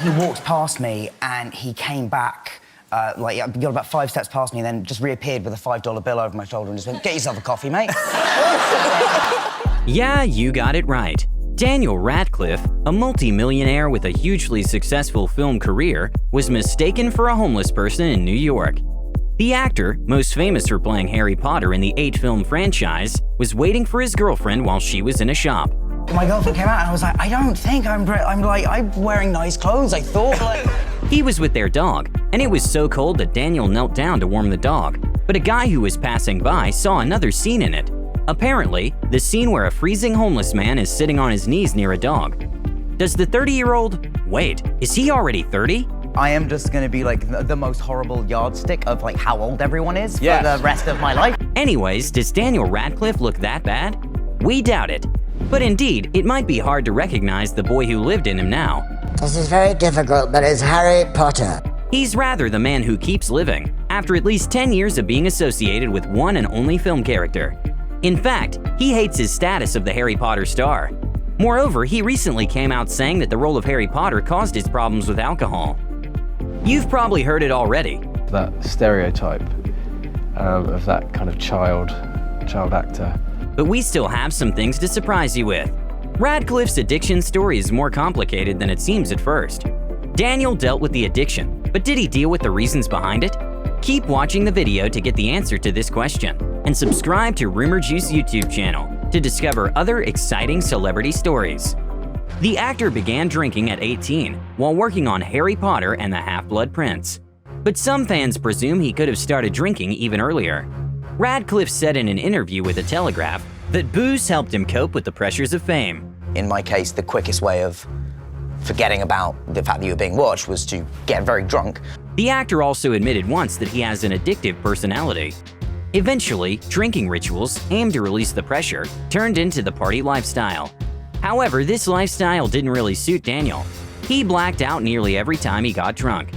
He walked past me and he came back, like, got about 5 steps past me and then just reappeared with a $5 bill over my shoulder and just went, "Get yourself a coffee, mate." Yeah, you got it right. Daniel Radcliffe, a multi-millionaire with a hugely successful film career, was mistaken for a homeless person in New York. The actor, most famous for playing Harry Potter in the 8-film franchise, was waiting for his girlfriend while she was in a shop. My girlfriend came out and I was like, "I don't think I'm wearing nice clothes, I thought." Like... He was with their dog, and it was so cold that Daniel knelt down to warm the dog. But a guy who was passing by saw another scene in it. Apparently, the scene where a freezing homeless man is sitting on his knees near a dog. Does the 30-year-old... Wait, is he already 30? I am just gonna be like the most horrible yardstick of like how old everyone is for the rest of my life. Anyways, does Daniel Radcliffe look that bad? We doubt it. But indeed, it might be hard to recognize the boy who lived in him now. This is very difficult, but it's Harry Potter. He's rather the man who keeps living, after at least 10 years of being associated with one and only film character. In fact, he hates his status of the Harry Potter star. Moreover, he recently came out saying that the role of Harry Potter caused his problems with alcohol. You've probably heard it already. That stereotype of that kind of child actor. But we still have some things to surprise you with. Radcliffe's addiction story is more complicated than it seems at first. Daniel dealt with the addiction, but did he deal with the reasons behind it? Keep watching the video to get the answer to this question, and subscribe to Rumour Juice YouTube channel to discover other exciting celebrity stories. The actor began drinking at 18 while working on Harry Potter and the Half-Blood Prince. But some fans presume he could have started drinking even earlier. Radcliffe said in an interview with The Telegraph that booze helped him cope with the pressures of fame. In my case, the quickest way of forgetting about the fact that you were being watched was to get very drunk. The actor also admitted once that he has an addictive personality. Eventually, drinking rituals aimed to release the pressure turned into the party lifestyle. However, this lifestyle didn't really suit Daniel. He blacked out nearly every time he got drunk.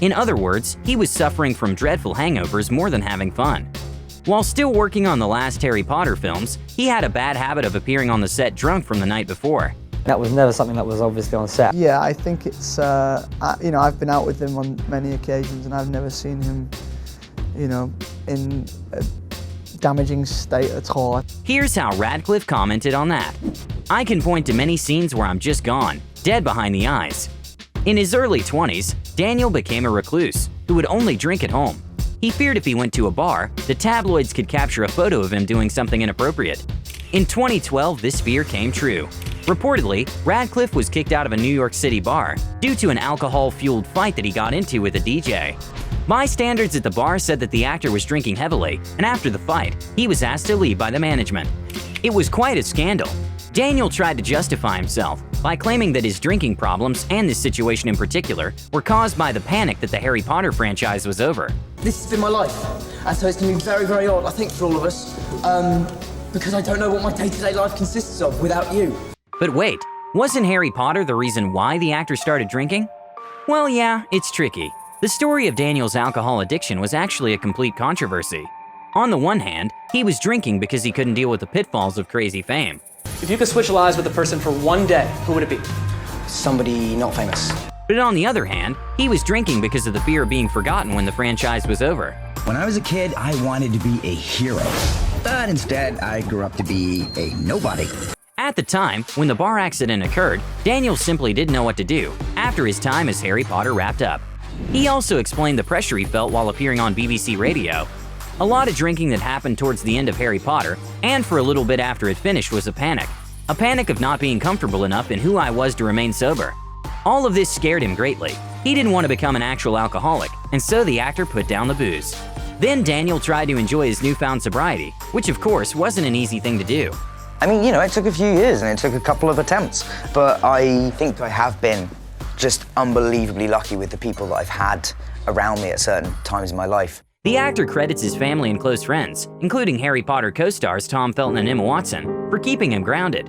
In other words, he was suffering from dreadful hangovers more than having fun. While still working on the last Harry Potter films, he had a bad habit of appearing on the set drunk from the night before. That was never something that was obviously on set. Yeah, I think it's, you know, I've been out with him on many occasions and I've never seen him, you know, in a damaging state at all. Here's how Radcliffe commented on that. "I can point to many scenes where I'm just gone, dead behind the eyes." In his early 20s, Daniel became a recluse who would only drink at home. He feared if he went to a bar, the tabloids could capture a photo of him doing something inappropriate. In 2012, this fear came true. Reportedly, Radcliffe was kicked out of a New York City bar due to an alcohol-fueled fight that he got into with a DJ. Bystanders at the bar said that the actor was drinking heavily, and after the fight, he was asked to leave by the management. It was quite a scandal. Daniel tried to justify himself by claiming that his drinking problems, and this situation in particular, were caused by the panic that the Harry Potter franchise was over. This has been my life, and so it's going to be very, very odd, I think, for all of us, because I don't know what my day-to-day life consists of without you. But wait, wasn't Harry Potter the reason why the actor started drinking? Well, yeah, it's tricky. The story of Daniel's alcohol addiction was actually a complete controversy. On the one hand, he was drinking because he couldn't deal with the pitfalls of crazy fame. If you could switch lives with a person for one day, who would it be? Somebody not famous. But on the other hand, he was drinking because of the fear of being forgotten when the franchise was over. When I was a kid, I wanted to be a hero. But instead, I grew up to be a nobody. At the time, when the bar accident occurred, Daniel simply didn't know what to do after his time as Harry Potter wrapped up. He also explained the pressure he felt while appearing on BBC Radio. A lot of drinking that happened towards the end of Harry Potter, and for a little bit after it finished, was a panic. A panic of not being comfortable enough in who I was to remain sober. All of this scared him greatly. He didn't want to become an actual alcoholic, and so the actor put down the booze. Then Daniel tried to enjoy his newfound sobriety, which of course wasn't an easy thing to do. I mean, you know, it took a few years and it took a couple of attempts, but I think I have been just unbelievably lucky with the people that I've had around me at certain times in my life. The actor credits his family and close friends, including Harry Potter co-stars Tom Felton and Emma Watson, for keeping him grounded.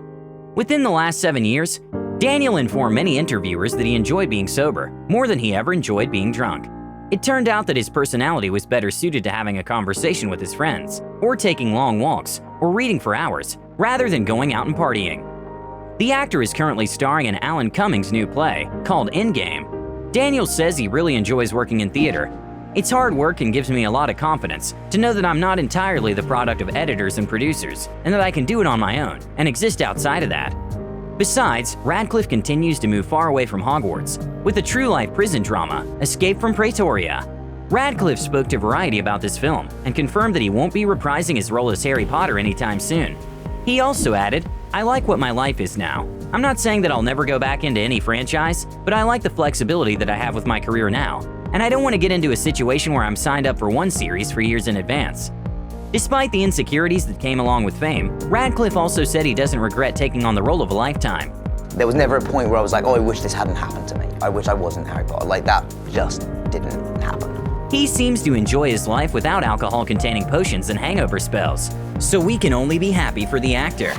Within the last 7 years, Daniel informed many interviewers that he enjoyed being sober more than he ever enjoyed being drunk. It turned out that his personality was better suited to having a conversation with his friends, or taking long walks, or reading for hours, rather than going out and partying. The actor is currently starring in Alan Cummings' new play, called Endgame. Daniel says he really enjoys working in theater. It's hard work and gives me a lot of confidence to know that I'm not entirely the product of editors and producers, and that I can do it on my own and exist outside of that. Besides, Radcliffe continues to move far away from Hogwarts with a true-life prison drama, Escape from Pretoria. Radcliffe spoke to Variety about this film and confirmed that he won't be reprising his role as Harry Potter anytime soon. He also added, "I like what my life is now. I'm not saying that I'll never go back into any franchise, but I like the flexibility that I have with my career now, and I don't want to get into a situation where I'm signed up for one series for years in advance." Despite the insecurities that came along with fame, Radcliffe also said he doesn't regret taking on the role of a lifetime. There was never a point where I was like, oh, I wish this hadn't happened to me. I wish I wasn't Harry Potter. Like, that just didn't happen. He seems to enjoy his life without alcohol-containing potions and hangover spells, so we can only be happy for the actor.